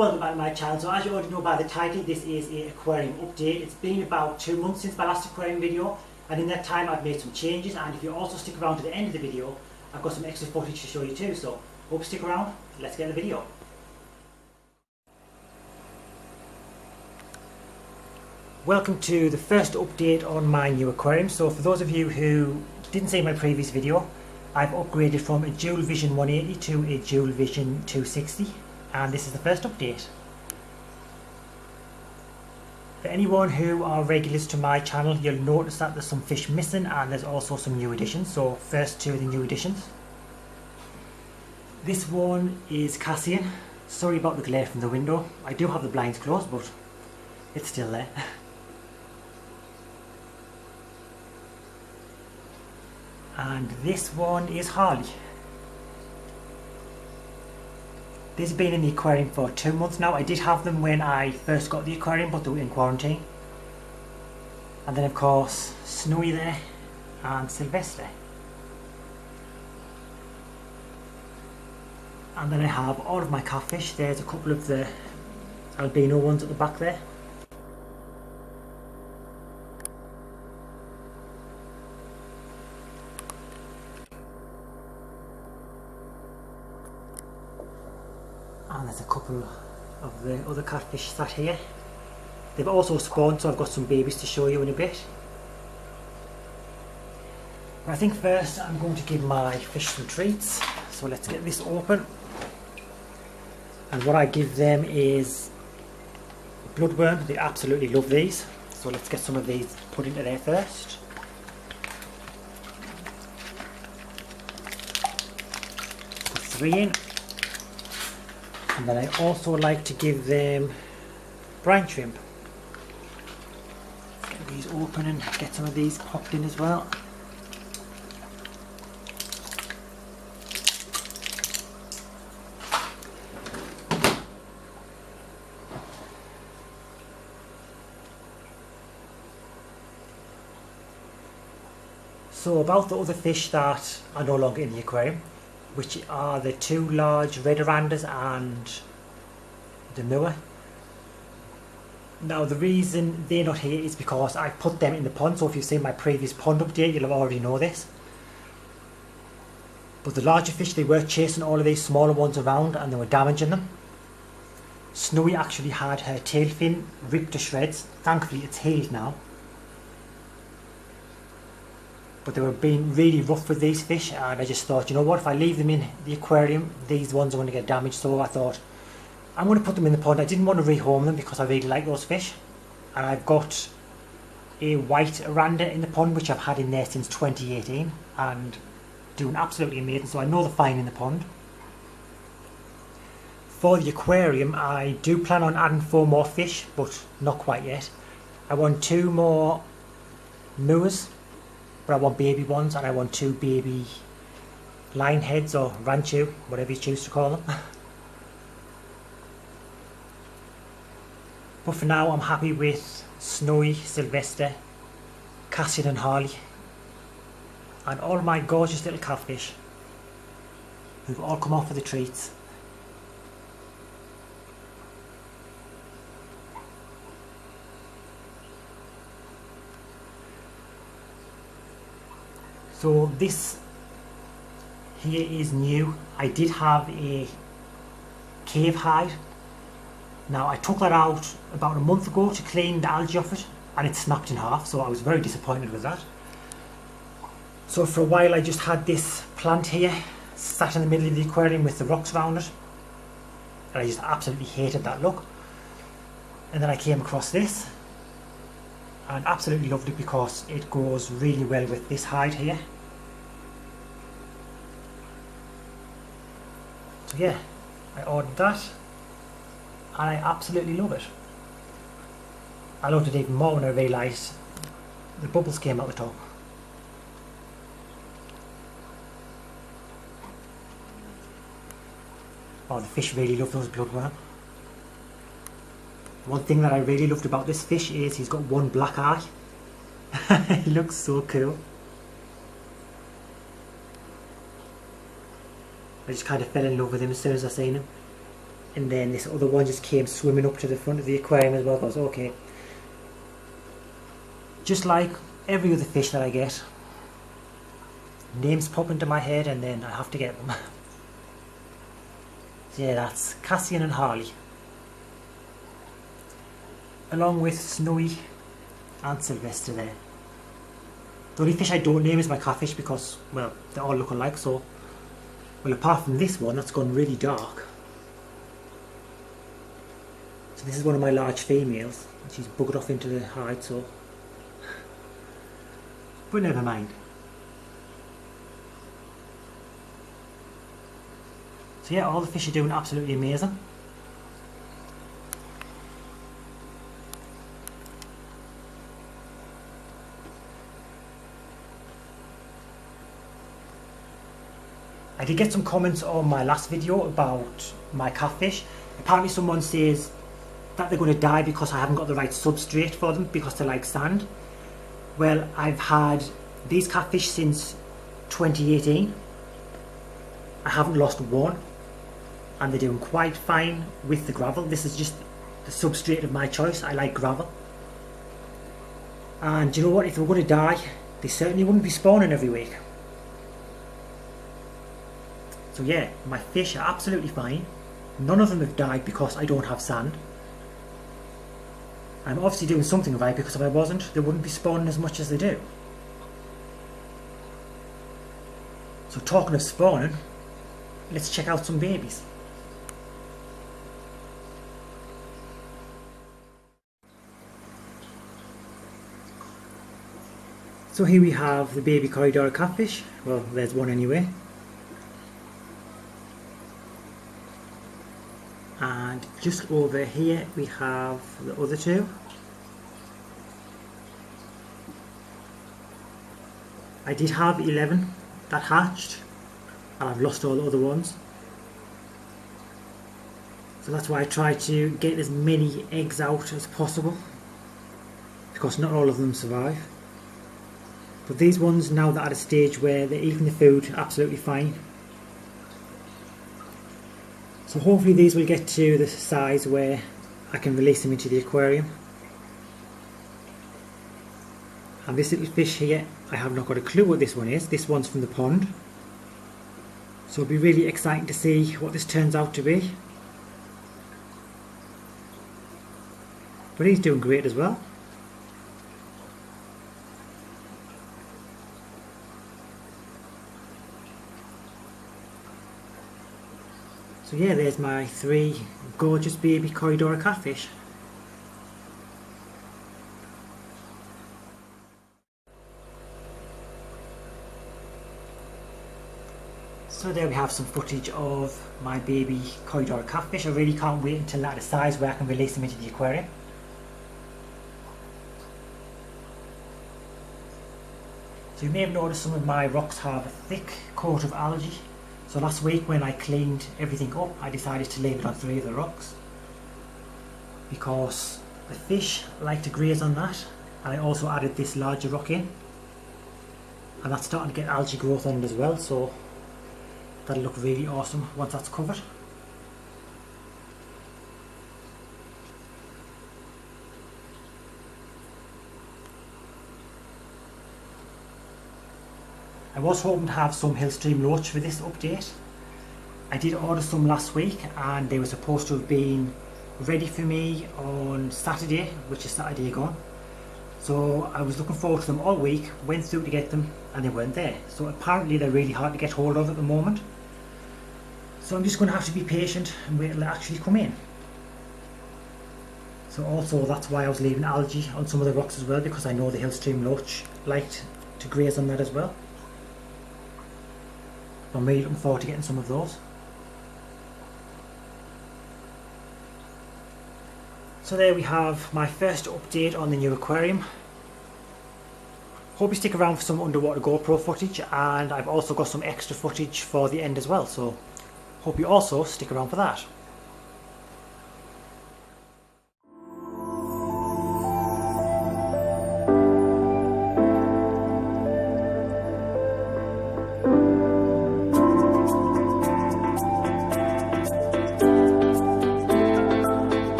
welcome back to my channel. So as you already know by the title, this is an aquarium update. It's been about 2 months since my last aquarium video, and in that time I've made some changes, and if you also stick around to the end of the video, I've got some extra footage to show you too, so hope you stick around. Let's get in the video. Welcome to the first update on my new aquarium. So for those of you who didn't see my previous video, I've upgraded from a Juwel Vision 180 to a Juwel Vision 260, and this is the first update. For anyone who are regulars to my channel, you'll notice that there's some fish missing and there's also some new additions. So first to the new additions. This one is Cassian. Sorry about the glare from the window. I do have the blinds closed, but it's still there. And this one is Harley. This has been in the aquarium for 2 months now. I did have them when I first got the aquarium, but they were in quarantine. And then of course Snowy there and Sylvester. And then I have all of my catfish. There's a couple of the albino ones at the back there. And there's a couple of the other catfish sat here. They've also spawned, so I've got some babies to show you in a bit. But I think first I'm going to give my fish some treats. So let's get this open. And what I give them is bloodworm. They absolutely love these. So let's get some of these put into there first. Put 3 in. And then I also like to give them brine shrimp. Let's get these open and get some of these popped in as well. So about the other fish that are no longer in the aquarium, which are the 2 large red orandas and the moa. Now the reason they're not here is because I put them in the pond, so if you've seen my previous pond update you'll already know this. But the larger fish, they were chasing all of these smaller ones around and they were damaging them. Snowy actually had her tail fin ripped to shreds. Thankfully it's healed now. But they were being really rough with these fish, and I just thought, you know what, if I leave them in the aquarium, these ones are going to get damaged. So I thought I'm going to put them in the pond. I didn't want to rehome them because I really like those fish, and I've got a white oranda in the pond which I've had in there since 2018 and doing absolutely amazing, so I know they're fine in the pond. For the aquarium I do plan on adding 4 more fish, but not quite yet. I want 2 more moas, but I want baby ones, and I want 2 baby lionheads or ranchu, whatever you choose to call them. But for now I'm happy with Snowy, Sylvester, Cassian and Harley, and all my gorgeous little catfish who've all come off for the treats. So this here is new. I did have a cave hide. Now I took that out about a month ago to clean the algae off it, and it snapped in half, so I was very disappointed with that. So for a while I just had this plant here sat in the middle of the aquarium with the rocks around it, and I just absolutely hated that look. And then I came across this and absolutely loved it because it goes really well with this hide here. So yeah, I ordered that and I absolutely love it. I loved it even more when I realised the bubbles came out the top. Oh, the fish really love those bloodworm. One thing that I really loved about this fish is he's got 1 black eye. He looks so cool. I just kind of fell in love with him as soon as I seen him. and then this other one just came swimming up to the front of the aquarium as well. I was okay. Just like every other fish that I get, names pop into my head and then I have to get them. So yeah, that's Cassian and Harley, along with Snowy and Sylvester there. The only fish I don't name is my catfish because, well, they all look alike. So, well, apart from this one that's gone really dark. So this is one of my large females, and she's buggered off into the hide, so, but never mind. So yeah, all the fish are doing absolutely amazing. I did get some comments on my last video about my catfish. Apparently someone says that they're going to die because I haven't got the right substrate for them because they like sand. Well, I've had these catfish since 2018. I haven't lost one, and they're doing quite fine with the gravel. This is just the substrate of my choice. I like gravel. And you know what, if they were going to die, they certainly wouldn't be spawning every week. So yeah, my fish are absolutely fine. None of them have died because I don't have sand. I'm obviously doing something right, because if I wasn't, they wouldn't be spawning as much as they do. So talking of spawning, let's check out some babies. So here we have the baby corridor catfish. Well, there's one anyway. And just over here we have the other two. I did have 11 that hatched, and I've lost all the other ones. So that's why I try to get as many eggs out as possible, because not all of them survive. But these ones, now they're at a stage where they're eating the food absolutely fine. So hopefully these will get to the size where I can release them into the aquarium. And this little fish here, I have not got a clue what this one is. This one's from the pond. So it'll be really exciting to see what this turns out to be. But he's doing great as well. So yeah, there's my 3 gorgeous baby corridor catfish. So there we have some footage of my baby corridor catfish. I really can't wait until they're at a size where I can release them into the aquarium. So you may have noticed some of my rocks have a thick coat of algae. So last week when I cleaned everything up, I decided to leave it on 3 of the rocks, because the fish like to graze on that, and I also added this larger rock in, and that's starting to get algae growth on it as well, so that'll look really awesome once that's covered. I was hoping to have some hillstream roach for this update. I did order some last week and they were supposed to have been ready for me on Saturday, which is Saturday gone. So I was looking forward to them all week, went through to get them and they weren't there. So apparently they're really hard to get hold of at the moment. So I'm just going to have to be patient and wait till they actually come in. So also that's why I was leaving algae on some of the rocks as well, because I know the hillstream roach liked to graze on that as well. I'm really looking forward to getting some of those. So there we have my first update on the new aquarium. Hope you stick around for some underwater GoPro footage, and I've also got some extra footage for the end as well, so hope you also stick around for that.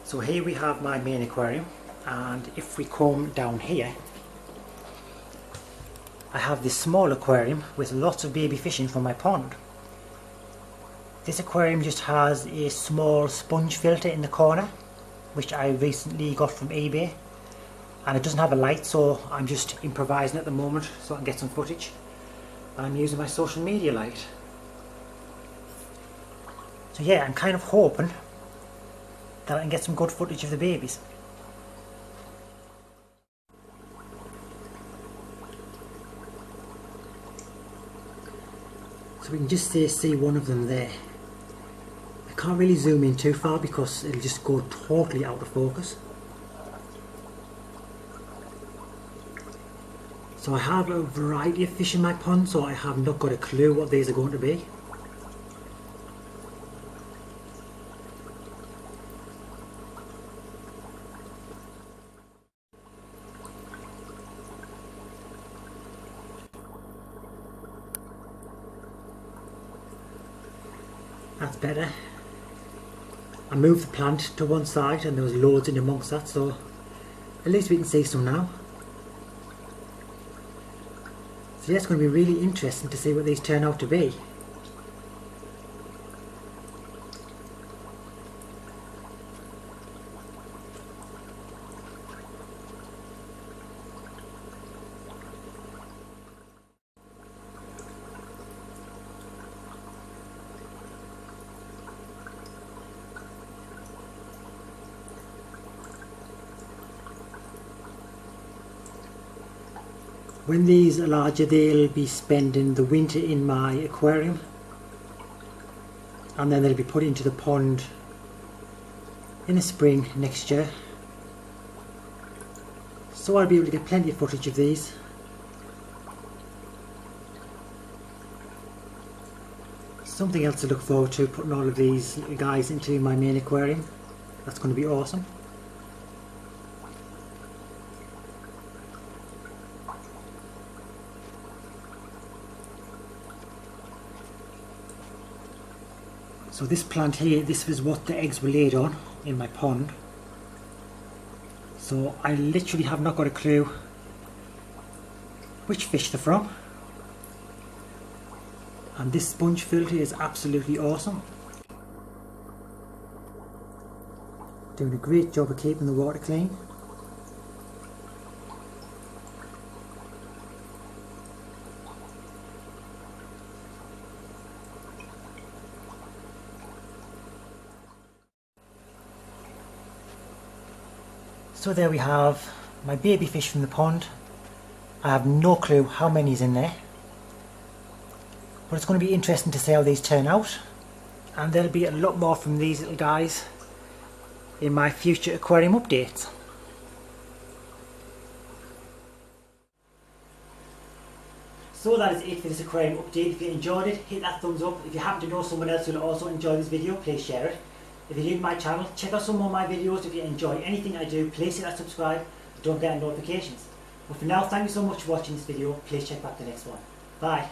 So here we have my main aquarium, and if we come down here, I have this small aquarium with lots of baby fish in from my pond. This aquarium just has a small sponge filter in the corner, which I recently got from eBay, and it doesn't have a light, so I'm just improvising at the moment so I can get some footage. I'm using my social media light. So yeah, I'm kind of hoping that I can get some good footage of the babies. So we can just see one of them there. I can't really zoom in too far because it'll just go totally out of focus. So I have a variety of fish in my pond, so I have not got a clue what these are going to be. That's better. I moved the plant to one side and there was loads in amongst that, so at least we can see some now. So yeah, it's going to be really interesting to see what these turn out to be. When these are larger, they'll be spending the winter in my aquarium, and then they'll be put into the pond in the spring next year. So I'll be able to get plenty of footage of these. Something else to look forward to, putting all of these little guys into my main aquarium. That's going to be awesome. So this plant here, this was what the eggs were laid on in my pond. So I literally have not got a clue which fish they're from. And this sponge filter is absolutely awesome. Doing a great job of keeping the water clean. So there we have my baby fish from the pond. I have no clue how many's in there, but it's going to be interesting to see how these turn out, and there'll be a lot more from these little guys in my future aquarium updates. So that is it for this aquarium update. If you enjoyed it, hit that thumbs up. If you happen to know someone else who will also enjoy this video, please share it. If you're new to my channel, check out some more of my videos. If you enjoy anything I do, please hit that subscribe. Don't get notifications. But for now, thank you so much for watching this video. Please check back the next one. Bye.